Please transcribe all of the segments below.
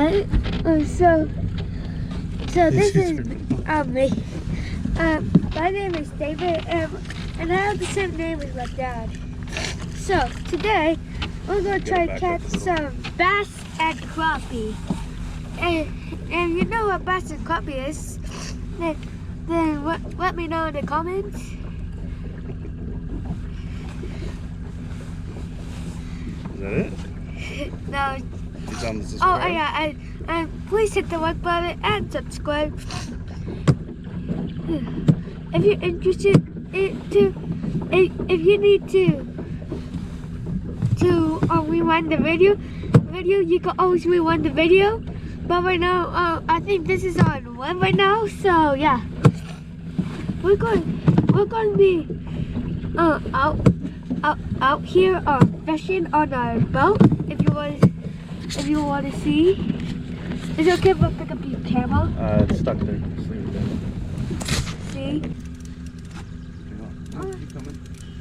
Alright, so this is me. My name is David, and I have the same name as my dad. So today we're going to try to catch some bass and crappie. And you know what bass and crappie is? Then let me know in the comments. Is that it? No. Oh yeah, and please hit the like button and subscribe. If you're interested if you need to rewind the video, you can always rewind the video. But right now, I think this is on 1 right now. So yeah, we're going to be out here fishing on our boat. If you want to see, is it okay if I pick up your camera? It's stuck there. See? Keep coming.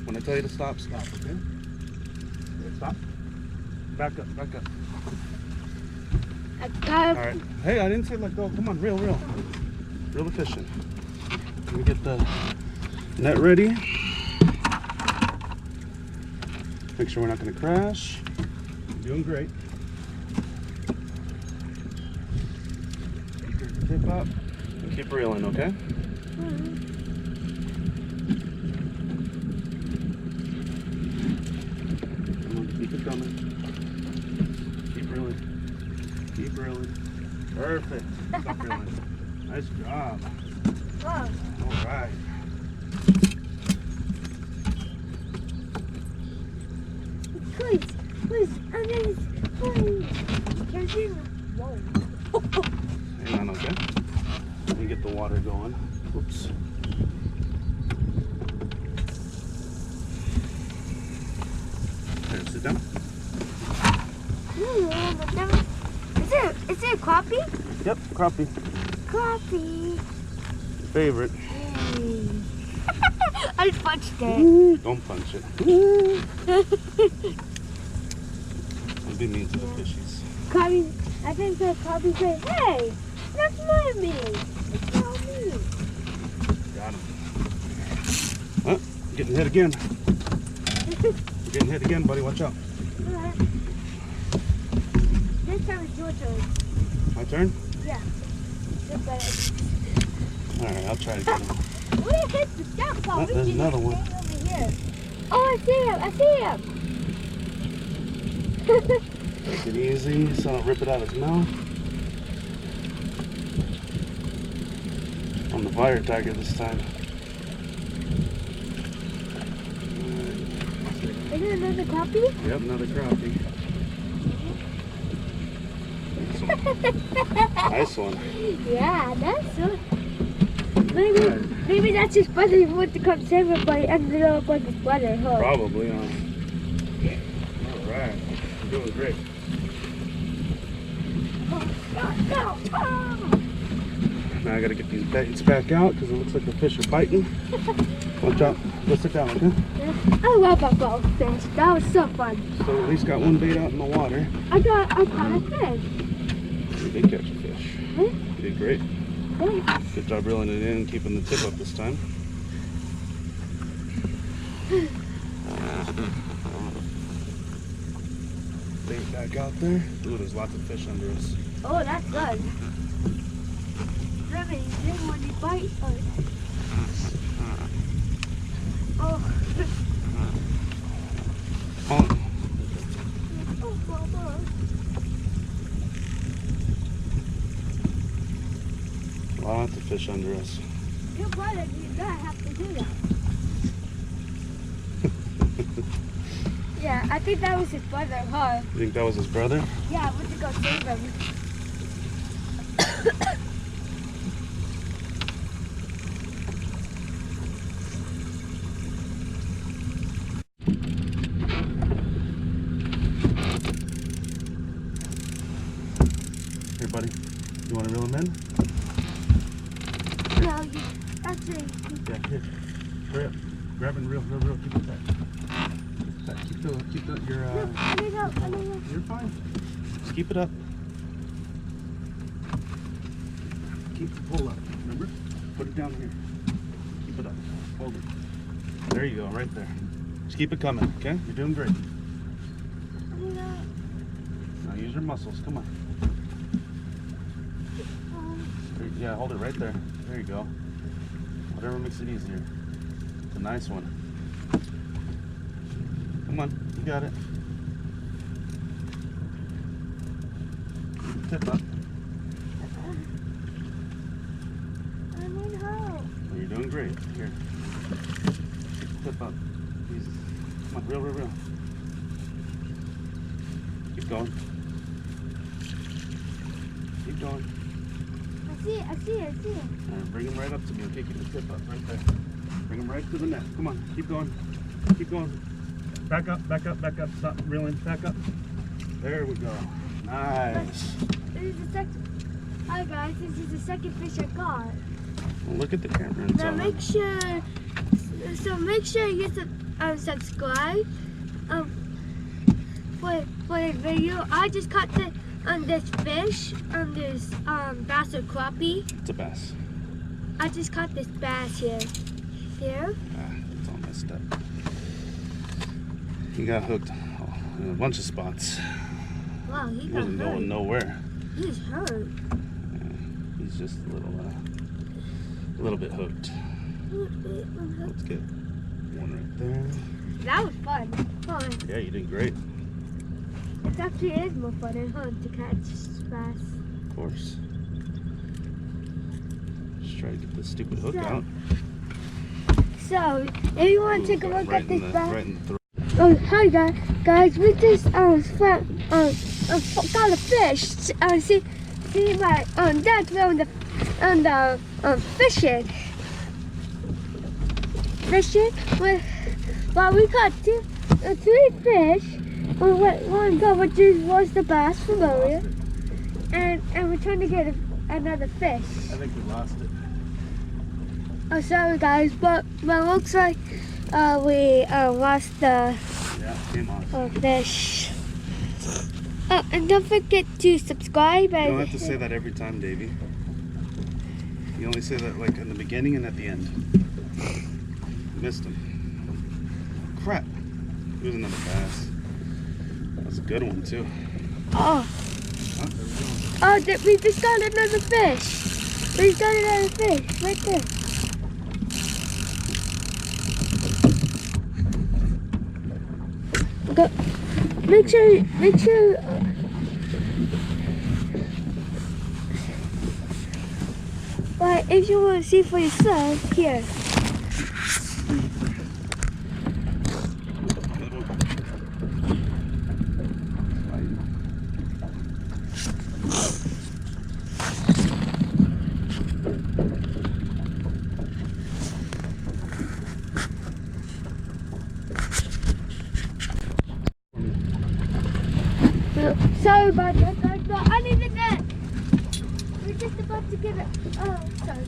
When I tell you to stop, stop, okay? Stop. Back up. Alright. Hey, I didn't say let go. Come on, reel. Reel the fish in. Let me get the net ready. Make sure we're not going to crash. You're doing great. Keep your tip up and keep reeling, okay? Come on, keep it coming. Keep reeling. Perfect. Stop reeling. Nice job. Wow. All right. Please, whoa. Hang on, okay? Let me get the water going. Oops. There, sit down. Is it a crappie? Yep, crappie. Crappie. Your favorite. I punched it. Don't punch it. Don't be mean to the fishies. Crappie, I think the crappie said, hey, that's my meat. It's not me. Got him. Huh? Getting hit again. Getting hit again, buddy. Watch out. This time it's your turn. My turn? Yeah. Alright, I'll try to get him. We hit the jackpot. Oh, there's another one. Over here. Oh, I see him. Take it easy so I don't rip it out of his mouth. On the fire tiger this time. Is it another crappie? Yep, another crappie. Nice one. Yeah, that's one. Maybe that's his brother. He wanted to come save him, but he ended up like his brother, huh? Probably, huh? Alright. You're doing great. No. Now I gotta get these baits back out because it looks like the fish are biting. Watch out. Go sit down, okay? I love a boat fish. That was so fun. So at least got one bait out in the water. I caught a fish. You did catch a fish. Huh? You did great. Thanks. Good job reeling it in and keeping the tip up this time. Bait back out there. Ooh, there's lots of fish under us. Oh, that's good. That means then when you bite us. Oh. Lots of fish under us. Your brother, you gotta have to do that. Yeah, I think that was his brother, huh? You think that was his brother? Yeah, I went to go save him. Here, buddy. You want to reel him in? No, actually. Yeah, here. Hurry up. Grab and reel. Keep it tight. Keep your, No, I need help. You're fine. Just keep it up. keep the pole up. Remember? Put it down here. Keep it up. Hold it. There you go, right there. Just keep it coming, okay? You're doing great. Now use your muscles. Come on. Yeah, hold it right there. There you go. Whatever makes it easier. It's a nice one. Come on, you got it. Tip up. I need help. You're doing great. Here. Tip up. Easy. Come on, real. Keep going. Keep going. I see it. Alright, bring him right up to me, okay? Keep the tip up right there. Bring him right to the net. Come on, keep going. Keep going. Back up. Stop reeling. Back up. There we go. Nice. Hi guys, this is the second fish I caught. Well, look at the camera and Now tell make sure you subscribe for the video. I just caught this fish this bass or crappie. It's a bass. I just caught this bass here. It's all messed up. He got hooked in a bunch of spots. Wow, he He got wasn't hurt. going nowhere. He's hurt. He's just a little bit hooked. Let's get one right there. That was fun. Yeah, you did great. It actually is more fun at home to catch bass. Of course. Just try to get this stupid hook out. So, if you want to take a look Right at this bass. right in the throat. Oh, hi guys. We just got a fish. See my dad's on the fishing. Well, we caught three fish. One go, which was the bass from earlier, and we're trying to get another fish. I think we lost it. Oh, sorry guys, but looks like we lost the came off. fish. Oh, and don't forget to subscribe. You don't have to say that every time, Davey. You only say that like in the beginning and at the end. Missed him. Crap. Here's another bass. That's a good one too. Oh, we just got another fish. We got another fish right there. Go. Make sure. But if you want to see for yourself, here. Sorry about that, guys, but I need the net. We're just about to get it. Oh, sorry.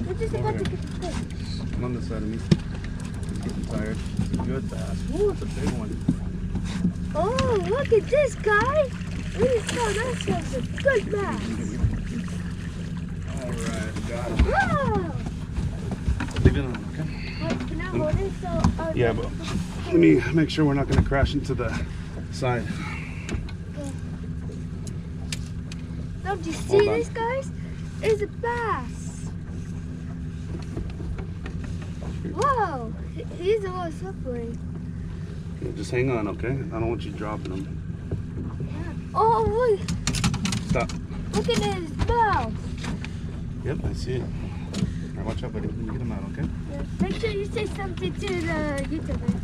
We're just about to get the fish. Come on this side of me. He's getting tired. It's a good bass. Ooh, it's a big one. Oh, look at this, guys. We just got ourselves a good bass. Alright, got it. Wow. Leave it on, okay? Wait, can I hold it? So, Yeah, but let me make sure we're not going to crash into the side. Don't you see this, guys? It's a bass. Whoa, he's a little slippery. Okay, just hang on, okay? I don't want you dropping him. Yeah. Oh, look. Stop. Look at his mouth. Yep, I see it. Alright, watch out, buddy. Let me get him out, okay? Yeah. Make sure you say something to the YouTuber.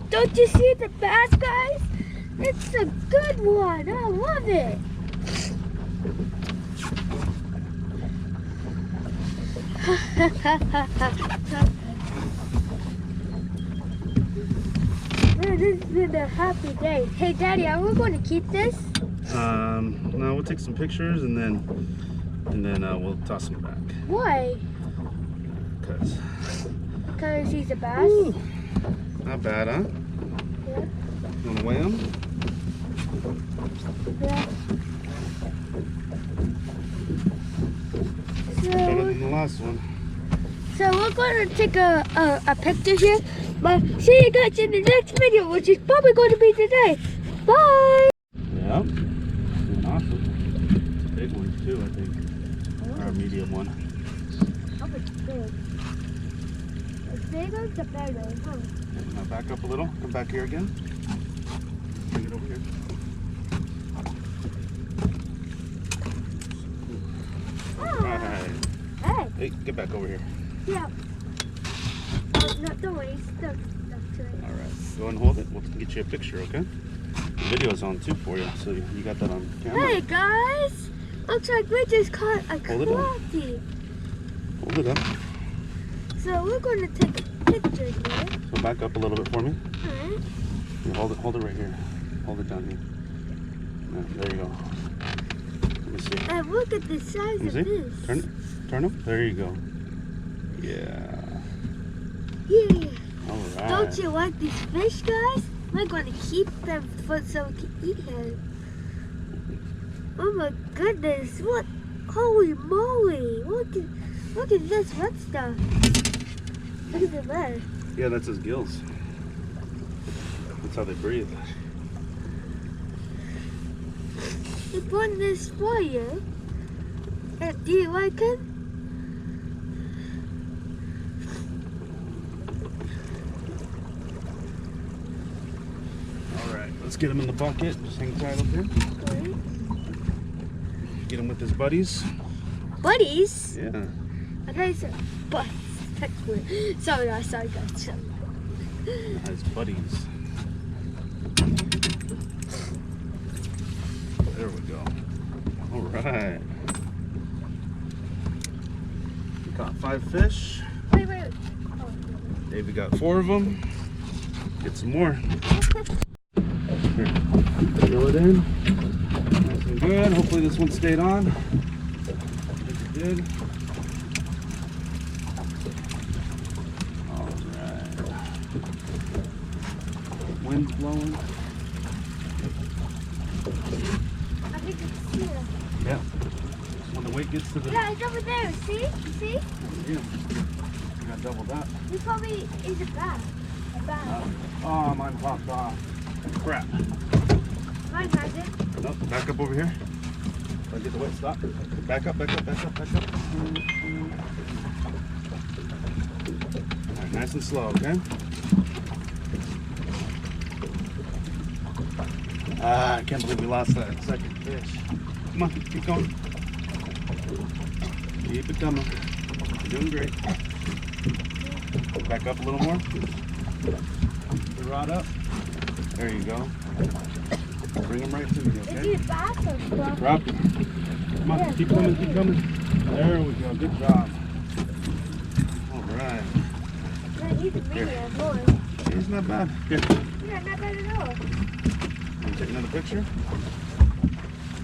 Don't you see the bass, guys? It's a good one. I love it. Man, this has been a happy day. Hey, Daddy, are we going to keep this? No, we'll take some pictures and then we'll toss him back. Why? Because he's a bass? Ooh, not bad, huh? Yeah. You want to weigh him? Yeah. Better than the last one. So we're going to take a picture here. But see you guys in the next video, which is probably going to be today. Bye! Yep. Doing awesome. It's a big one too, I think. Or a medium one. Oh, it's big. It's bigger, the better, huh? Now back up a little. Come back here again. Bring it over here. Alright. Hey, get back over here. Yeah. No, don't worry, it's stuck to it. Alright, go and hold it. We'll get you a picture, okay? The video's on too for you, so you got that on camera. Hey guys! Looks like we just caught a crappie. Hold it up. So we're going to take a picture here. So back up a little bit for me. Alright. Here, hold it right here. Hold it down here. Yeah, there you go. Let me see. And look at the size of this. Turn them. There you go. Yeah. Yeah. Alright. Don't you like these fish, guys? We're going to keep them so we can eat them. Oh my goodness! What? Holy moly! Look at this red stuff. Look at the red. Yeah, that's his gills. That's how they breathe. I bought this for you. Do you like it? Alright, let's get him in the bucket. Just hang tight up here. Okay. Get him with his buddies. Buddies? Yeah. Okay, so buddies. That's weird. Sorry guys, sorry. His buddies. There we go. Alright. We caught 5 fish. Wait. Davey got 4 of them. Get some more. Here. Throw it in. Nice and good. Hopefully this one stayed on. I think it did. Alright. Wind's blowing. I think it's here. Yeah. When the weight gets to the... Yeah, it's over there. See? See? Yeah. You got double that. He probably is a bass. A bass. Oh, mine popped off. Crap. Mine hasn't. Nope. Back up over here. Try to get the weight. Stop. Back up. Alright, nice and slow, okay? Ah, I can't believe we lost that second fish. Come on, keep going. Keep it coming. You're doing great. Back up a little more. The rod up. There you go. Bring him right to me, okay? Is he a bass or crappie? Crappie. Come on, Yeah, keep coming. There we go. Good job. All right. Yeah, he's a medium boy. He's not bad. Here. Yeah, not bad at all. Take another picture.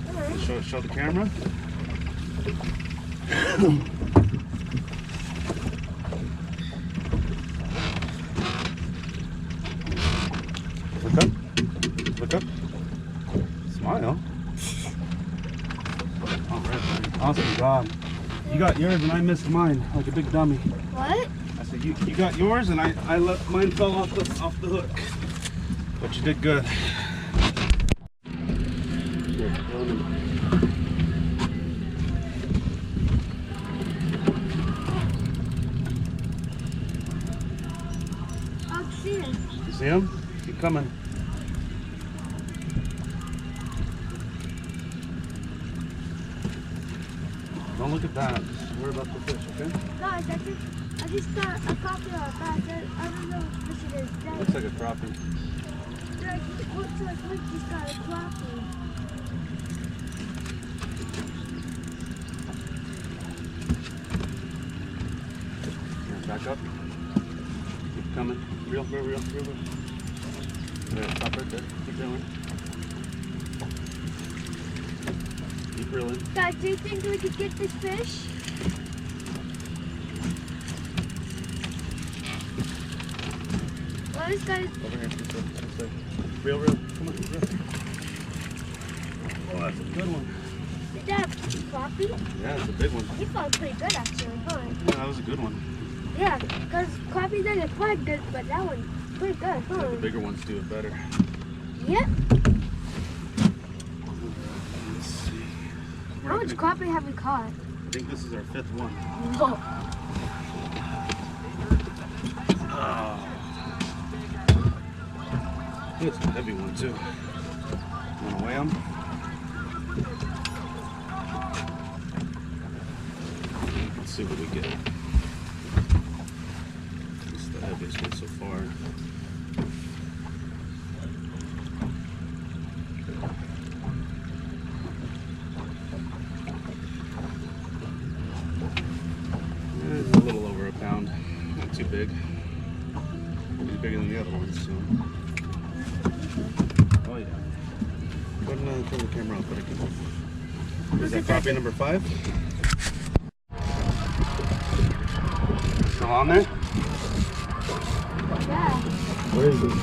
Alright. Show the camera. Look up. Smile. All right, buddy. Awesome job. You got yours and I missed mine like a big dummy. What? I said you got yours and I let mine fell off the hook. But you did good. Here, throw it in. I'll see him. You see him? Keep coming. Don't look at that. Just worry about the fish, okay? Guys, I just got a copy of a bass. I don't know what fish it is. Looks like a crappie. It looks like we just got a crappie. Here, back up. Keep coming. Real. There, stop right there. Keep going. Really? Guys, do you think we could get this fish? Well, this guy's... Over here. This way. Reel. Come on, reel. Oh, that's a good one. Is that crappie? Yeah, it's a big one. He felt pretty good actually, huh? Yeah, that was a good one. Yeah, because crappie doesn't fly good, but that one's pretty good, huh? Yeah, the bigger ones do it better. Yep. Let's see. How much crappie have we caught? I think this is our 5th one. Whoa. Oh. It's a heavy one too. Want to weigh them? Let's see what we get. This is the heaviest one so far. It's a little over a pound. Not too big. Maybe bigger than the other ones. So. Oh yeah. Turn the camera off, but I can. Is that crappie number 5? Still on there? Yeah. Where is it?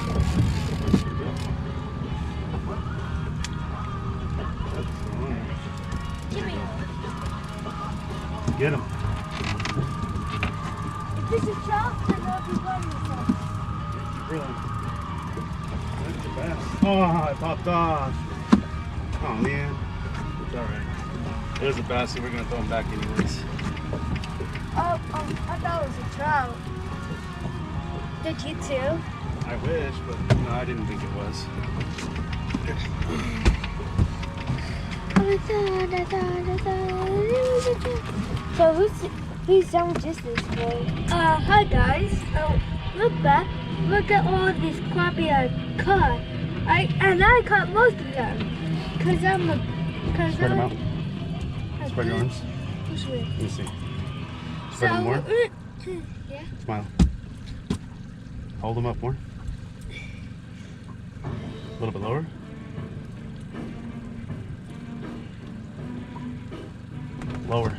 Jimmy, Get him. if this is trout, then I'll be running yourself. Really? That's the best. Oh, it popped off. Oh man. It's alright. There's a bass, so we're gonna throw him back anyways. Oh, I thought it was a trout. Did you too? I wish, but no, I didn't think it was. So whose sandwich is this for? Hi guys. Look back. Look at all this crappie I caught. I caught most of them. Spread them out. Spread your arms. Which way? Let me see. Spread them more. Yeah. Smile. Hold them up more. A little bit lower. Lower.